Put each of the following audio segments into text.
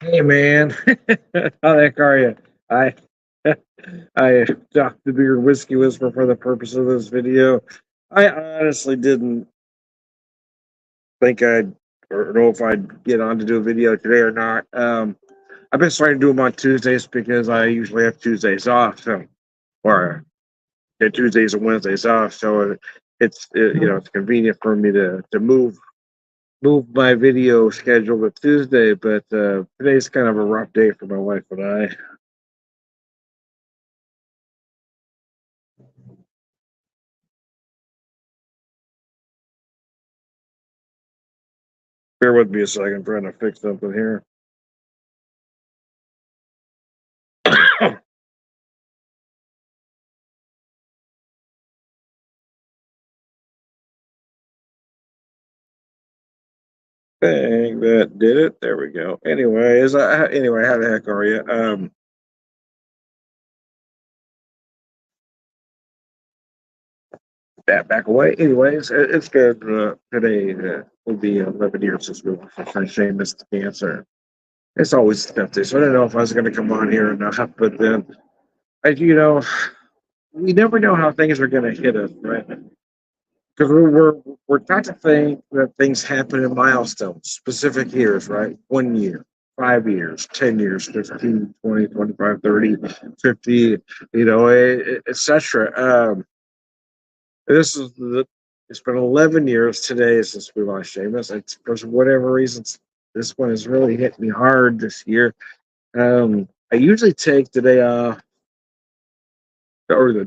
Hey man, how the heck are you? I I docked the beer whiskey whisper for the purpose of this video. I honestly didn't think I'd or know if I'd get on to do a video today or not. I've been starting to do them on Tuesdays because I usually have Tuesdays off, so or get Tuesdays and Wednesdays off. So it's convenient for me to move my video schedule to Tuesday. But today's kind of a rough day for my wife and I. Bear with me a second, trying to fix something here. Dang, that did it. There we go. Anyway, how the heck are you? Back away. Anyways, it's good. Today will be 11 years since we lost our friend Seamus to cancer. It's always tough day, so I don't know if I was going to come on here or not. But then, we never know how things are going to hit us, right? Because we're taught to think that things happen in milestones, specific years, right? 1 year, 5 years, 10 years, 15, 20, 25, 30, 50, etc. This is the It's been 11 years today since we lost Seamus. It's, for whatever reasons, this one has really hit me hard this year. I usually take the day off or the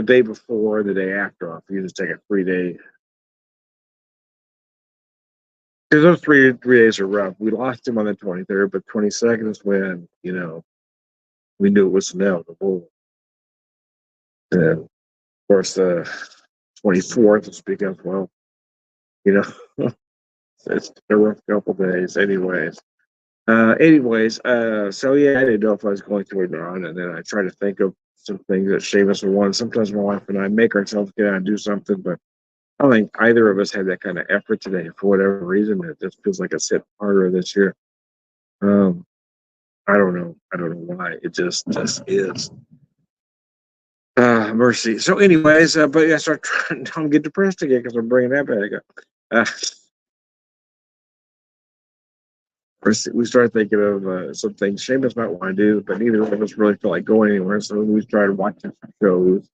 day before, the day after off. You just take a 3 day. Because those three days are rough. We lost him on the 23rd, but 22nd is when we knew it was inevitable. And of course, the 24th is because, well, you know, it's a rough couple days. So yeah, I didn't know if I was going to or not, and then I tried to think of some things that Seamus would want. Sometimes my wife and I make ourselves get out and do something, but I don't think either of us had that kind of effort today for whatever reason. It just feels like it's hit harder this year. Um, I don't know. I don't know why. It just is. Mercy. So, anyways, but yeah, so I try, don't get depressed again because I'm bringing that back up. We started thinking of some things Seamus might want to do, but neither of us really feel like going anywhere. So we started watching some shows,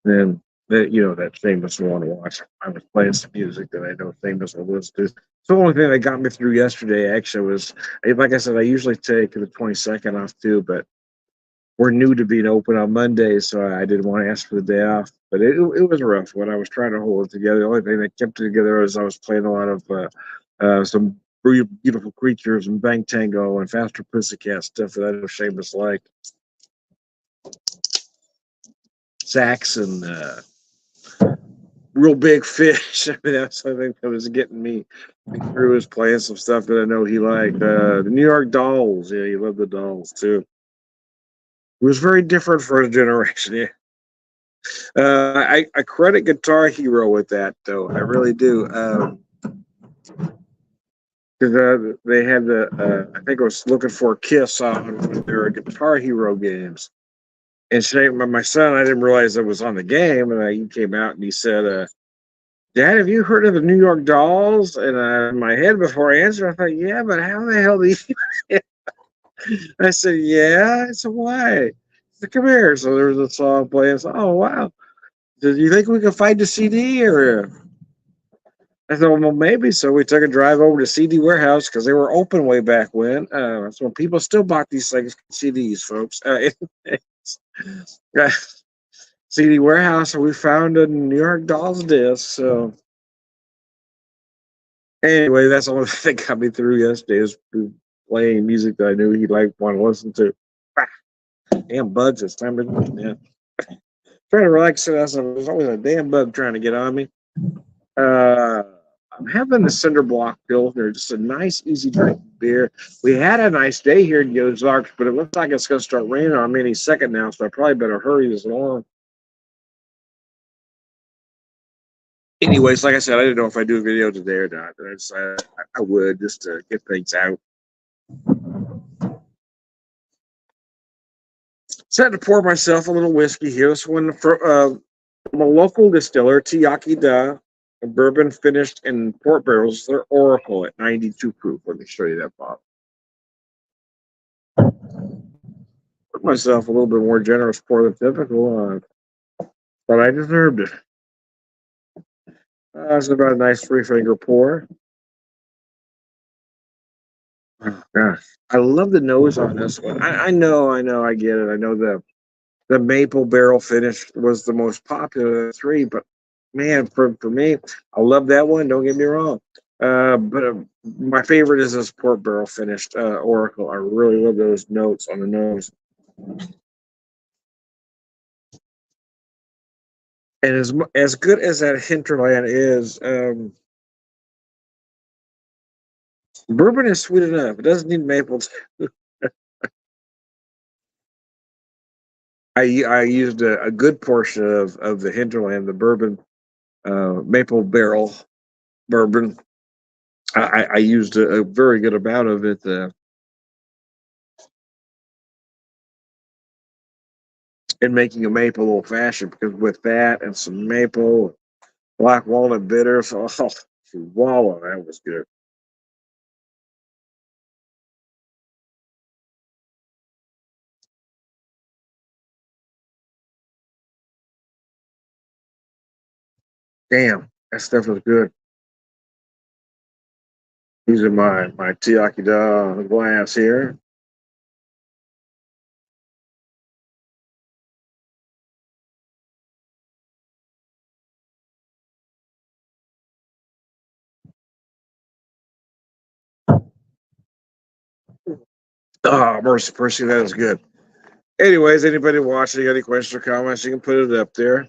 and that Seamus will want to watch. I was playing some music that I know Seamus will listen to. So the only thing that got me through yesterday actually was, like I said, I usually take the 22nd off too, but we're new to being open on Monday, so I didn't want to ask for the day off. But it was rough when I was trying to hold it together. The only thing that kept it together was I was playing a lot of some beautiful creatures and Bang Tango and Faster Pussycat stuff that I know Seamus like. Sax and Real Big Fish. I mean, that's something that was getting me through. Was playing some stuff that I know he liked. The New York Dolls. Yeah, he loved the Dolls too. It was very different for his generation. Yeah. I credit Guitar Hero with that, though. I really do. Because they had I think I was looking for Kiss on one of their Guitar Hero games. And my son, I didn't realize it was on the game. And he came out and he said, Dad, have you heard of the New York Dolls? And in my head, before I answered, I thought, yeah, but how the hell do you? I said, yeah. I said, why? He said, come here. So there was a song playing. I said, oh, wow. Do you think we can find the CD? Or I thought, well, maybe. So we took a drive over to CD Warehouse because they were open way back when. So people still bought these things, CDs, folks. CD Warehouse, and we found a New York Dolls disc. So anyway, that's the only thing that got me through yesterday is playing music that I knew he'd want to listen to. Damn bugs this time of night, man. Trying to relax. There's always a damn bug trying to get on me. I'm having the Cinder Block Pilsner, just a nice, easy drinking beer. We had a nice day here in Ozarks, but it looks like it's going to start raining on me any second now, so I probably better hurry this along. Anyways, like I said, I didn't know if I'd do a video today or not. I would just to get things out. Decided to pour myself a little whiskey here. This one from a local distiller, Tiyaki Da, a bourbon finished in port barrels. They're Oracle at 92 proof. Let me show you that bottle. Put myself a little bit more generous pour than typical, but I deserved it. It's about a nice three-finger pour. Oh, gosh, I love the nose on this one. I know, I get it. I know the maple barrel finish was the most popular of the three, but man, for me, I love that one. Don't get me wrong. But my favorite is this port barrel finished Oracle. I really love those notes on the nose. And as good as that hinterland is, bourbon is sweet enough. It doesn't need maple. I used a good portion of the hinterland, the bourbon maple barrel bourbon. I used a very good amount of it in making a maple old fashioned because with that and some maple, black walnut bitters, oh, wallow, that was good. Damn, that stuff was good. Using my Tiakida glass here. Oh, mercy, Percy, that is good. Anyways, anybody watching, any questions or comments, you can put it up there.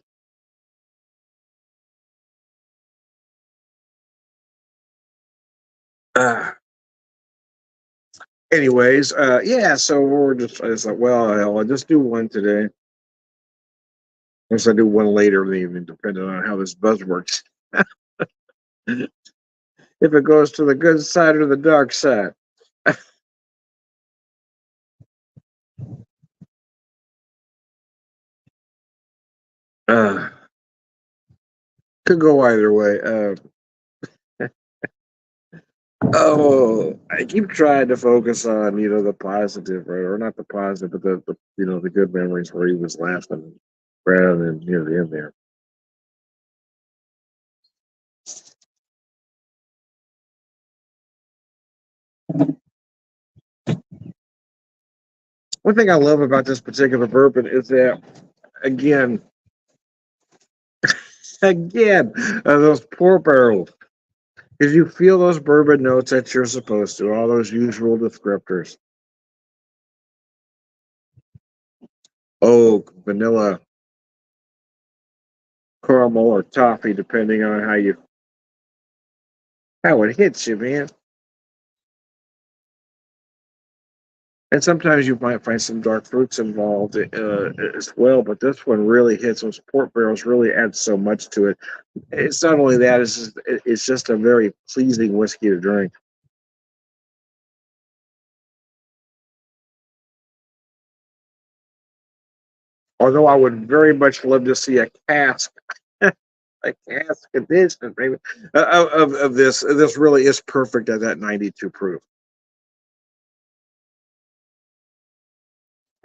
Uh, yeah, so we're just, I was like, well, I'll just do one today. Unless I do one later in the evening, depending on how this buzz works. If it goes to the good side or the dark side. Uh, could go either way. Oh, I keep trying to focus on the positive, right? Or not the positive, but the good memories where he was laughing rather than near the end there. One thing I love about this particular bourbon is that again, again, those pour barrels. Because you feel those bourbon notes that you're supposed to, all those usual descriptors. Oak, vanilla, caramel, or toffee, depending on how it hits you, man. And sometimes you might find some dark fruits involved as well, but this one really hits. Those port barrels really add so much to it. It's not only that; it's just a very pleasing whiskey to drink. Although I would very much love to see a cask, a cask edition, maybe of this. This really is perfect at that 92 proof.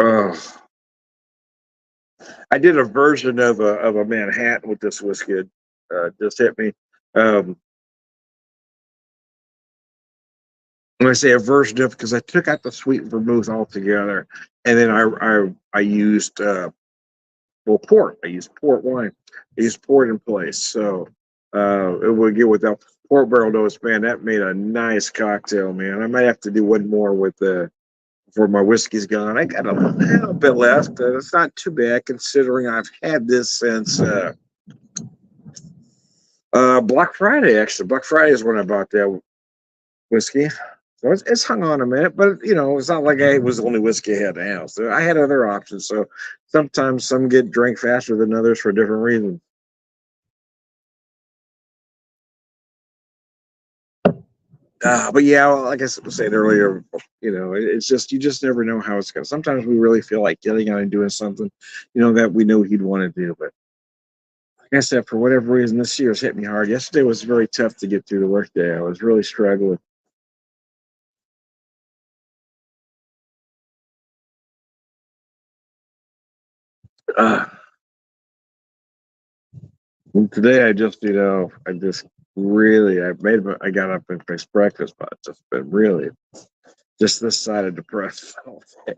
Oh, I did a version of a Manhattan with this whiskey. Just hit me. Um, when I say a version of, because I took out the sweet vermouth altogether, and then I used port. I used port wine. I used port in place, so it would get with that port barrel nose. Man, that made a nice cocktail. Man, I might have to do one more with the before my whiskey's gone. I got a little bit left. It's not too bad considering I've had this since Black Friday. Actually, Black Friday is when I bought that whiskey. So it's hung on a minute, but it's not like I was the only whiskey I had in the house. I had other options. So sometimes some get drank faster than others for different reasons. But yeah, like I was saying earlier, it's just you just never know how it's going. Sometimes we really feel like getting out and doing something, that we know he'd want to do. But like I said, for whatever reason, this year's hit me hard. Yesterday was very tough to get through the workday. I was really struggling. Uh, and today I just, I just really, I got up and fixed breakfast, but it's just been really just this side of depressed all day.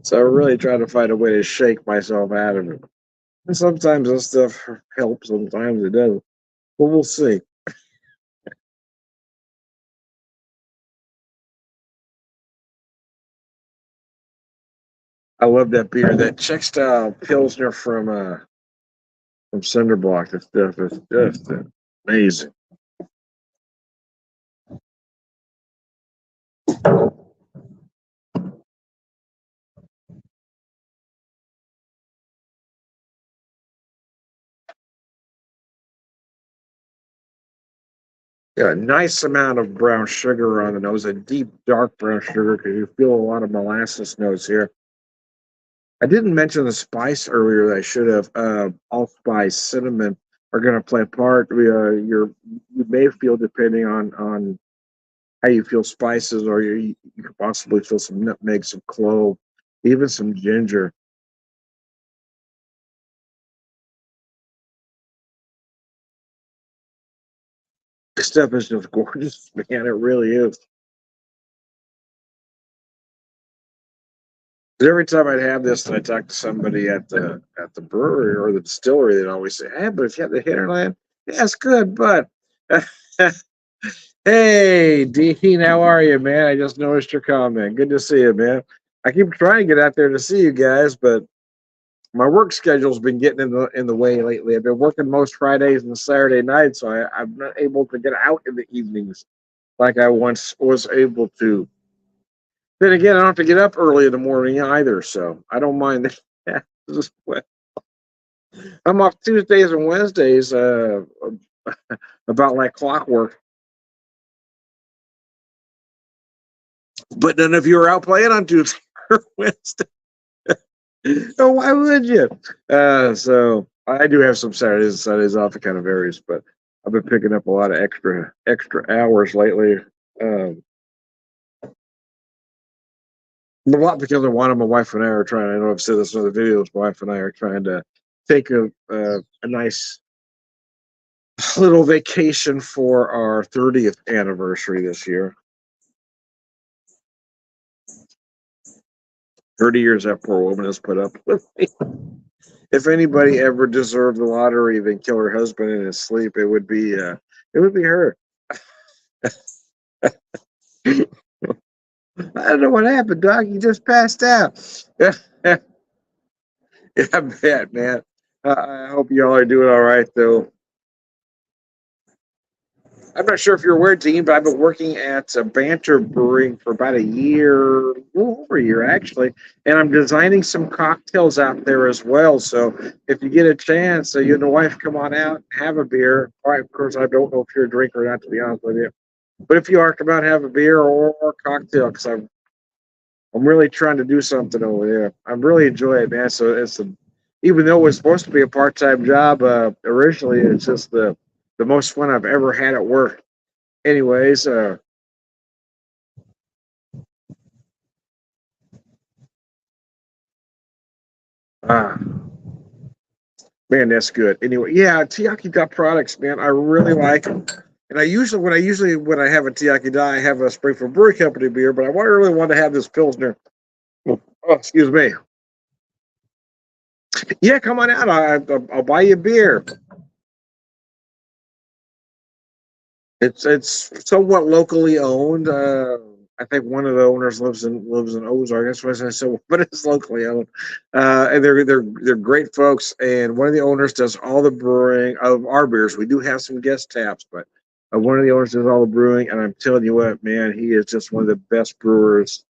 So I really try to find a way to shake myself out of it. And sometimes this stuff helps, sometimes it doesn't. But we'll see. I love that beer. That Czech style Pilsner from Cinderblock. That stuff is just amazing. Yeah, a nice amount of brown sugar on the nose, a deep dark brown sugar because you feel a lot of molasses notes here. I didn't mention the spice earlier that I should have. Allspice, cinnamon are going to play a part. You may feel depending on how you feel spices, or you could possibly feel some nutmeg, some clove, even some ginger. This stuff is just gorgeous, man. It really is. 'Cause every time I'd have this, and I talk to somebody at the brewery or the distillery, they'd always say, "Hey, but if you have the hinterland, yeah, it's good." But hey, Dean, how are you, man? I just noticed your comment. Good to see you, man. I keep trying to get out there to see you guys, but my work schedule's been getting in the way lately. I've been working most Fridays and Saturday nights, so I'm not able to get out in the evenings like I once was able to. Then again, I don't have to get up early in the morning either, so I don't mind that. I'm off Tuesdays and Wednesdays, about like clockwork. But none of you are out playing on Tuesday or Wednesday. So why would you? So I do have some Saturdays and Sundays off. It kind of varies, but I've been picking up a lot of extra hours lately. Um, a lot because of one of my wife and I are trying. I know I've said this in other videos. My wife and I are trying to take a nice little vacation for our 30th anniversary this year. 30 years that poor woman has put up with me. If anybody ever deserved the lottery then kill her husband in his sleep, it would be her. I don't know what happened, Doc. You just passed out. Yeah, I bet, man. I hope y'all are doing all right, though. I'm not sure if you're aware, Dean, but I've been working at Banter Brewing for about a year, a little over a year actually, and I'm designing some cocktails out there as well. So if you get a chance, you and the wife come on out, and have a beer. All right, of course, I don't know if you're a drinker or not, to be honest with you, but if you are, come out and have a beer or a cocktail because I'm really trying to do something over there. I really enjoy it, man. So even though it was supposed to be a part-time job originally, it's just the most fun I've ever had at work. Anyways, ah, man, that's good. Anyway, yeah, Tiaki Dot products, man, I really like them. And when I have a Tiaki Dot, I have a Springfield Brewery Company beer, but really want to have this Pilsner. Oh, excuse me. Yeah, come on out. I'll buy you a beer. It's somewhat locally owned. I think one of the owners lives in Ozark. That's what I said. But it's locally owned, and they're great folks. And one of the owners does all the brewing of our beers. We do have some guest taps, but one of the owners does all the brewing. And I'm telling you what, man, he is just one of the best brewers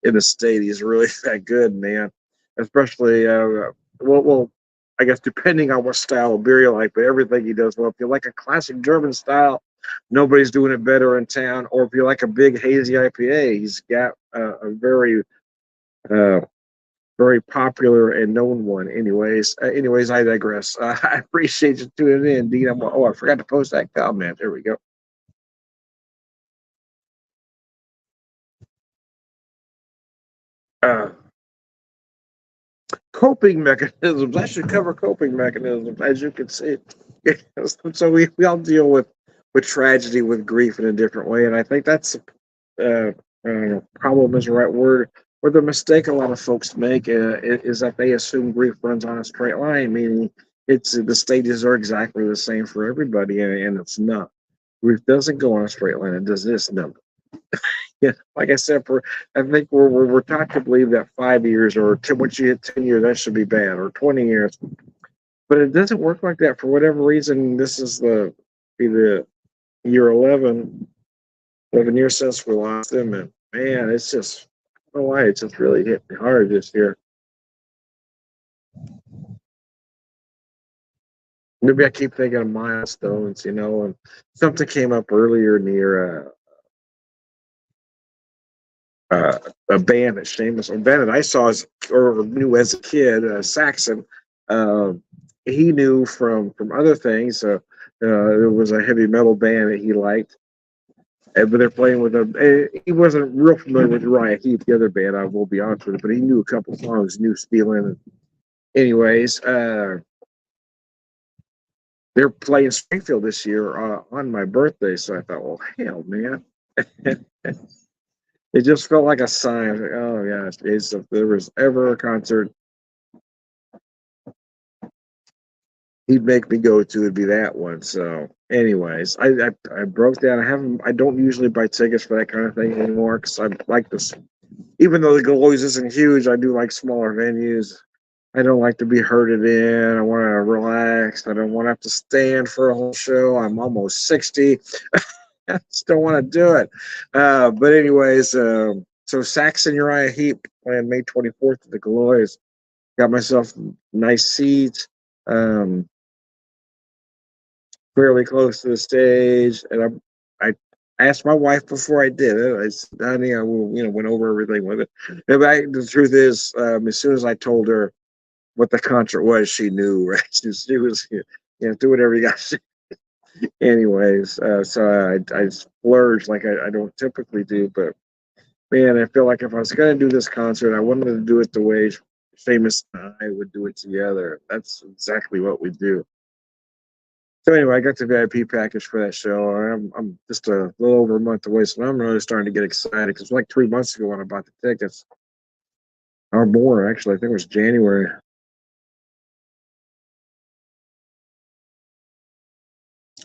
in the state. He's really that good, man. Especially, well, I guess depending on what style of beer you like, but everything he does well. If you like a classic German style nobody's doing it better in town. Or if you like a big hazy IPA, he's got a very uh, very popular and known one. Anyways, I digress. I appreciate you tuning in, Dean. I forgot to post that comment. There we go. Uh, Coping mechanisms. I should cover coping mechanisms, as you can see. So we all deal with tragedy, with grief in a different way, and I think that's problem is the right word. Or the mistake a lot of folks make is that they assume grief runs on a straight line, meaning it's the stages are exactly the same for everybody, and it's not. Grief doesn't go on a straight line. It does this number. Yeah, like I said, I think we're taught to believe that 5 years or once you hit 10 years, that should be bad, or 20 years, but it doesn't work like that for whatever reason. This is the year 11 years since we lost them, and man, it's just I don't know why it's just really hit me hard this year. Maybe I keep thinking of milestones, and something came up earlier near a band that Seamus, a band that I saw or knew as a kid, Saxon. Uh, he knew from other things. It was a heavy metal band that he liked, but they're playing with a. He wasn't real familiar with Uriah Heep, the other band. I will be honest with you, but he knew a couple songs, knew Stealing. Anyways, they're playing Springfield this year on my birthday, so I thought, well, hell, man. It just felt like a sign. Like, oh yeah, if there was ever a concert he'd make me go to, it'd be that one. So, anyways, I broke down. I don't usually buy tickets for that kind of thing anymore because I like this. Even though the Glows isn't huge, I do like smaller venues. I don't like to be herded in. I want to relax. I don't want to have to stand for a whole show. I'm almost 60. I just don't want to do it. But anyways, so Saxon Uriah Heep playing May 24th at the Gloys. Got myself nice seats. Um, Fairly close to the stage, and I asked my wife before I did it. I said, "Honey, I will," went over everything with it. The truth is, as soon as I told her what the concert was, she knew. Right? She was, do whatever you got to do. Anyways, so I splurged like I don't typically do, but man, I feel like if I was going to do this concert, I wanted to do it the way Famous and I would do it together. That's exactly what we do. So anyway, I got the VIP package for that show. I'm just a little over a month away, so I'm really starting to get excited because it was like 3 months ago when I bought the tickets, or more actually. I think it was January.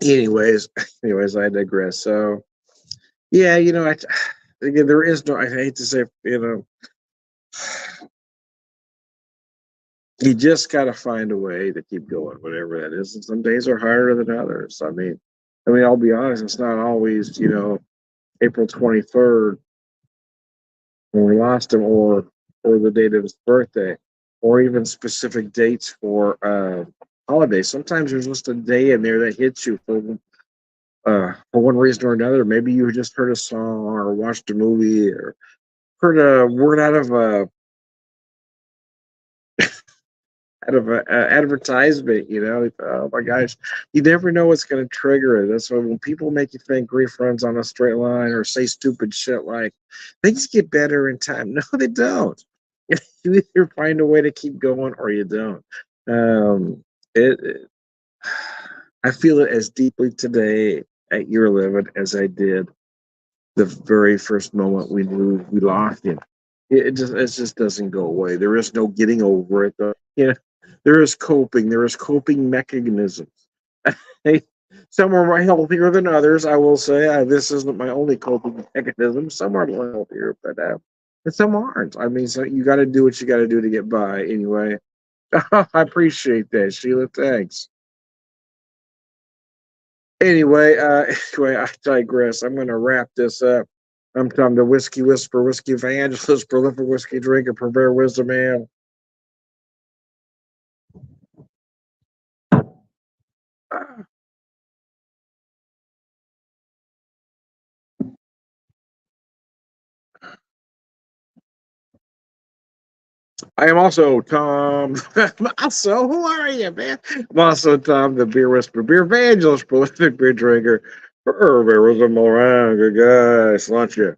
Anyways, anyways, I digress. So yeah, again, there is no. I hate to say, you just got to find a way to keep going, whatever that is. And some days are harder than others. I mean, I'll be honest. It's not always, April 23rd when we lost him, or the date of his birthday, or even specific dates for holidays. Sometimes there's just a day in there that hits you for one reason or another. Maybe you just heard a song or watched a movie or heard a word out of a advertisement. Oh my gosh, you never know what's going to trigger it. That's why when people make you think grief runs on a straight line or say stupid shit like things get better in time. No, they don't. You either find a way to keep going or you don't. Um, it I feel it as deeply today at year 11 as I did the very first moment we knew we lost him. It just doesn't go away. There is no getting over it. There is coping. There is coping mechanisms. Hey, some are more healthier than others. I will say this isn't my only coping mechanism. Some are more healthier, but and some aren't. I mean, so you got to do what you got to do to get by. Anyway, I appreciate that, Sheila. Thanks. Anyway, anyway, I digress. I'm going to wrap this up. I'm Tom, the Whiskey Whisperer, Whiskey Evangelist, prolific whiskey drinker, purveyor of wisdom, man. I am also Tom. Also, who are you, man? I'm also Tom, the beer whisperer, beer evangelist, prolific beer drinker. Beer was a around, good guys. Lunch you.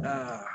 Ah.